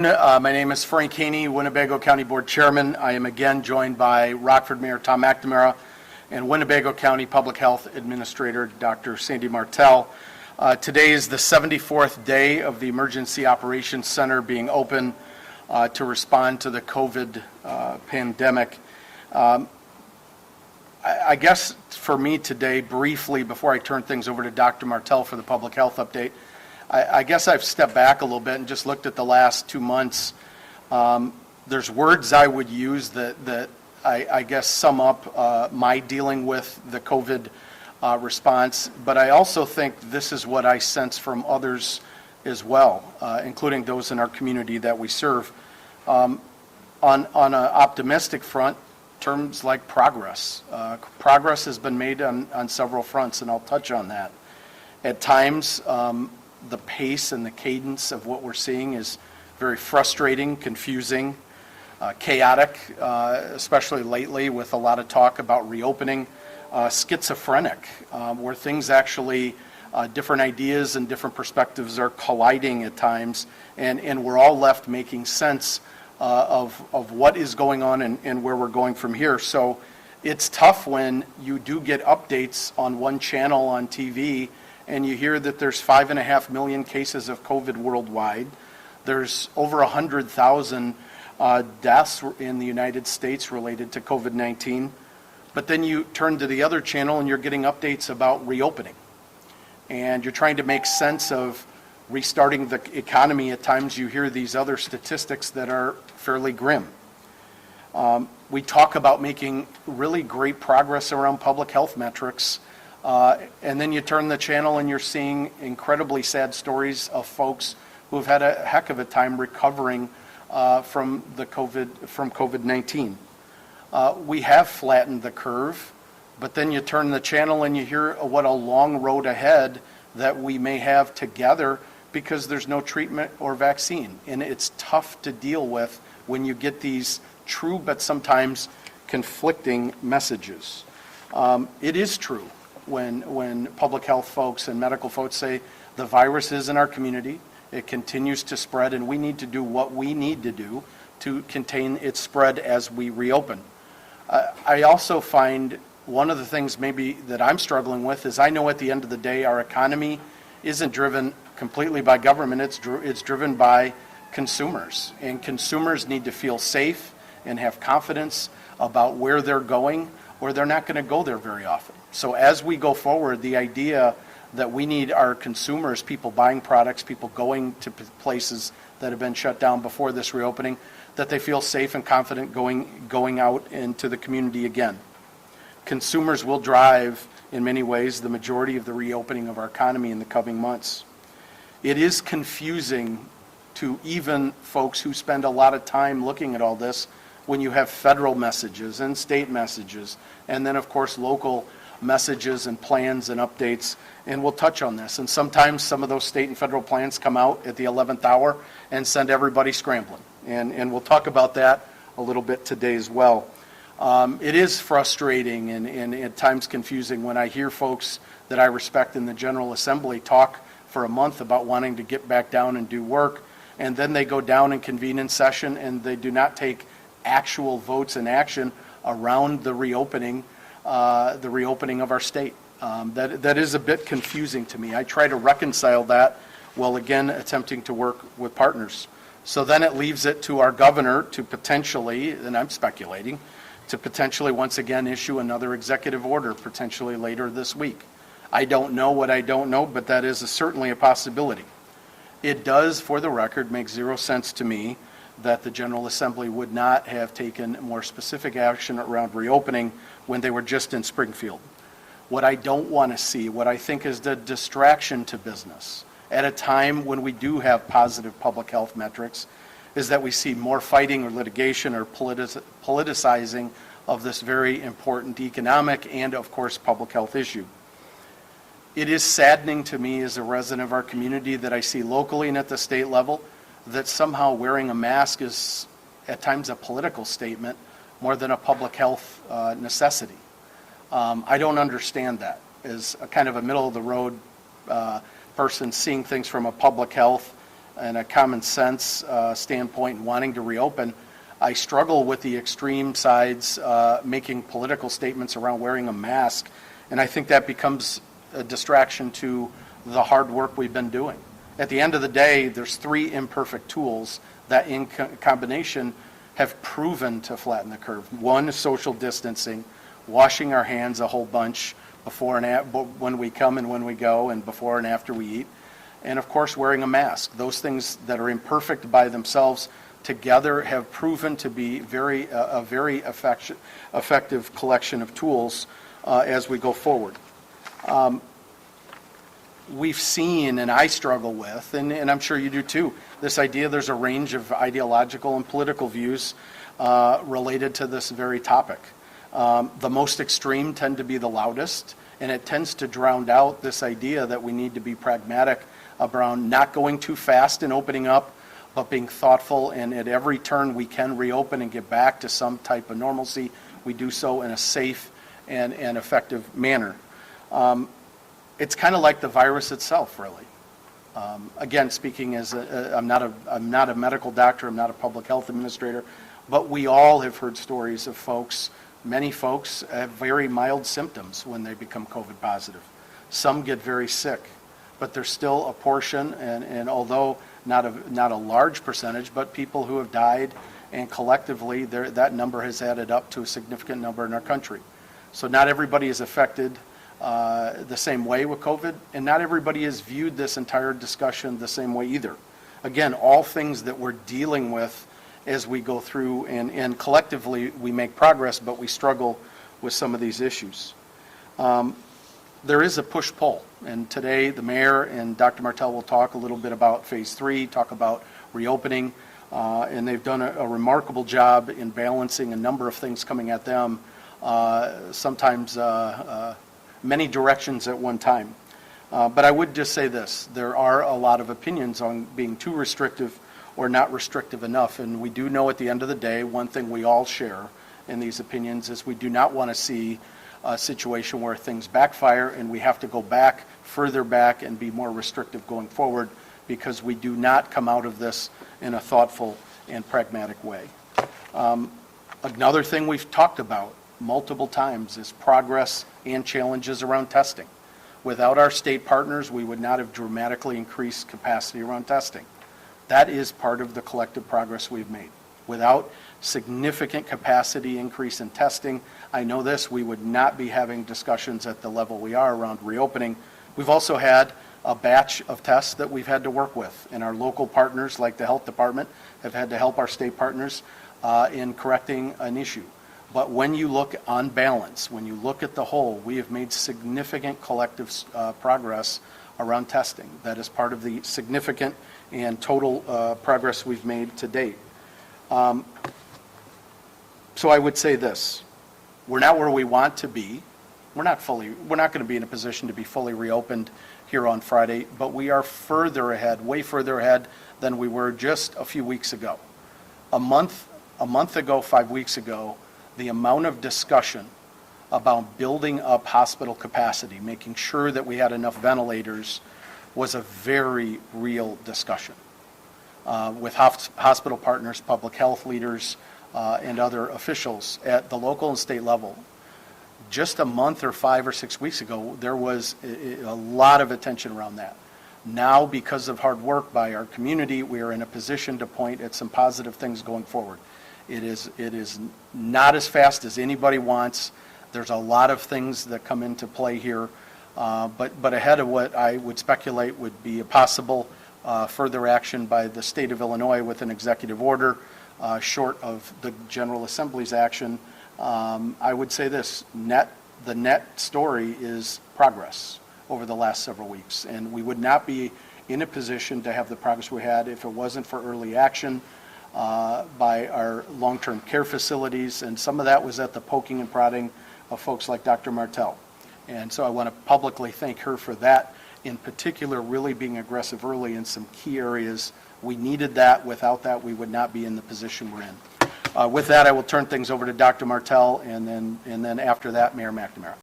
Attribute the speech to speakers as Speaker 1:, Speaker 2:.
Speaker 1: My name is Frank Haney, Winnebago County Board Chairman. I am again joined by Rockford Mayor Tom McNamara and Winnebago County Public Health Administrator Dr. Sandy Martell. Today is the 74th day of the Emergency Operations Center being open to respond to the COVID pandemic. I guess for me today, briefly, before I turn things over to Dr. Martell for the public health update, I guess I've stepped back a little bit and just looked at the last 2 months. There's words I would use that I guess sum up my dealing with the COVID response, but I also think this is what I sense from others as well, including those in our community that we serve. On an optimistic front, terms like progress. Progress has been made on several fronts, and I'll touch on that. At times, the pace and the cadence of what we're seeing is very frustrating, confusing, chaotic, especially lately with a lot of talk about reopening, schizophrenic, where things actually, different ideas and different perspectives are colliding at times, and we're all left making sense of what is going on and where we're going from here. So it's tough when you do get updates on one channel on TV and you hear that there's 5.5 million cases of COVID worldwide. There's over 100,000 deaths in the United States related to COVID-19. But then you turn to the other channel and you're getting updates about reopening. And you're trying to make sense of restarting the economy. At times you hear these other statistics that are fairly grim. We talk about making really great progress around public health metrics. And then you turn the channel and you're seeing incredibly sad stories of folks who have had a heck of a time recovering from COVID-19. We have flattened the curve, but then you turn the channel and you hear what a long road ahead that we may have together because there's no treatment or vaccine. And it's tough to deal with when you get these true but sometimes conflicting messages. It is true when public health folks and medical folks say the virus is in our community, it continues to spread, and we need to do what we need to do to contain its spread as we reopen. I also find one of the things maybe that I'm struggling with is I know at the end of the day our economy isn't driven completely by government, it's driven by consumers, and consumers need to feel safe and have confidence about where they're going, or they're not going to go there very often. So as we go forward, the idea that we need our consumers, people buying products, people going to places that have been shut down before this reopening, that they feel safe and confident going out into the community again. Consumers will drive, in many ways, the majority of the reopening of our economy in the coming months. It is confusing to even folks who spend a lot of time looking at all this when you have federal messages and state messages, and then of course local messages and plans and updates, and we'll touch on this. And sometimes some of those state and federal plans come out at the 11th hour and send everybody scrambling. And we'll talk about that a little bit today as well. It is frustrating and at times confusing when I hear folks that I respect in the General Assembly talk for a month about wanting to get back down and do work, and then they go down and convene in session and they do not take actual votes and action around the reopening of our state. That is a bit confusing to me. I try to reconcile that while again attempting to work with partners. So then it leaves it to our governor to potentially, and I'm speculating, to potentially once again issue another executive order potentially later this week. I don't know what I don't know, but that is certainly a possibility. It does, for the record, make zero sense to me that the General Assembly would not have taken more specific action around reopening when they were just in Springfield. What I don't want to see, what I think is the distraction to business at a time when we do have positive public health metrics, is that we see more fighting or litigation or politicizing of this very important economic and, of course, public health issue. It is saddening to me as a resident of our community that I see locally and at the state level that somehow wearing a mask is at times a political statement more than a public health necessity. I don't understand that as a kind of a middle of the road person seeing things from a public health and a common sense standpoint and wanting to reopen, I struggle with the extreme sides making political statements around wearing a mask, and I think that becomes a distraction to the hard work we've been doing. At the end of the day, there's three imperfect tools that in combination have proven to flatten the curve. One is social distancing, washing our hands a whole bunch before and when we come and when we go, and before and after we eat, and of course wearing a mask. Those things that are imperfect by themselves together have proven to be a very effective collection of tools as we go forward. We've seen, and I struggle with, and I'm sure you do too, this idea there's a range of ideological and political views related to this very topic. The most extreme tend to be the loudest, and it tends to drown out this idea that we need to be pragmatic around not going too fast in opening up, but being thoughtful, and at every turn we can reopen and get back to some type of normalcy, we do so in a safe and effective manner. It's kind of like the virus itself, really. Again, speaking as I'm not a medical doctor, I'm not a public health administrator, but we all have heard stories of folks, many folks have very mild symptoms when they become COVID positive. Some get very sick, but there's still a portion, and although not a large percentage, but people who have died, and collectively that number has added up to a significant number in our country. So not everybody is affected the same way with COVID, and not everybody has viewed this entire discussion the same way either. Again, all things that we're dealing with as we go through, and collectively we make progress, but we struggle with some of these issues. There is a push-pull, and today the mayor and Dr. Martell will talk a little bit about phase 3, talk about reopening, and they've done a remarkable job in balancing a number of things coming at them, sometimes many directions at one time. But I would just say this, there are a lot of opinions on being too restrictive or not restrictive enough, and we do know at the end of the day, one thing we all share in these opinions is we do not want to see a situation where things backfire and we have to go back, further back, and be more restrictive going forward, because we do not come out of this in a thoughtful and pragmatic way. Another thing we've talked about multiple times is progress and challenges around testing. Without our state partners, we would not have dramatically increased capacity around testing. That is part of the collective progress we've made. Without significant capacity increase in testing, I know this, we would not be having discussions at the level we are around reopening. We've also had a batch of tests that we've had to work with, and our local partners, like the health department, have had to help our state partners in correcting an issue. But when you look on balance, when you look at the whole, we have made significant collective progress around testing. That is part of the significant and total progress we've made to date. So I would say this, we're not where we want to be. We're not going to be in a position to be fully reopened here on Friday, but we are further ahead, way further ahead than we were just a few weeks ago. A month ago, 5 weeks ago, the amount of discussion about building up hospital capacity, making sure that we had enough ventilators, was a very real discussion with hospital partners, public health leaders, and other officials at the local and state level. Just a month or 5 or 6 weeks ago, there was a lot of attention around that. Now, because of hard work by our community, we are in a position to point at some positive things going forward. It is not as fast as anybody wants. There's a lot of things that come into play here, but ahead of what I would speculate would be a possible further action by the state of Illinois with an executive order, short of the General Assembly's action. I would say this, the net story is progress over the last several weeks, and we would not be in a position to have the progress we had if it wasn't for early action by our long-term care facilities, and some of that was at the poking and prodding of folks like Dr. Martell. And so I want to publicly thank her for that, in particular really being aggressive early in some key areas. We needed that. Without that, we would not be in the position we're in. With that, I will turn things over to Dr. Martell, and then after that, Mayor McNamara.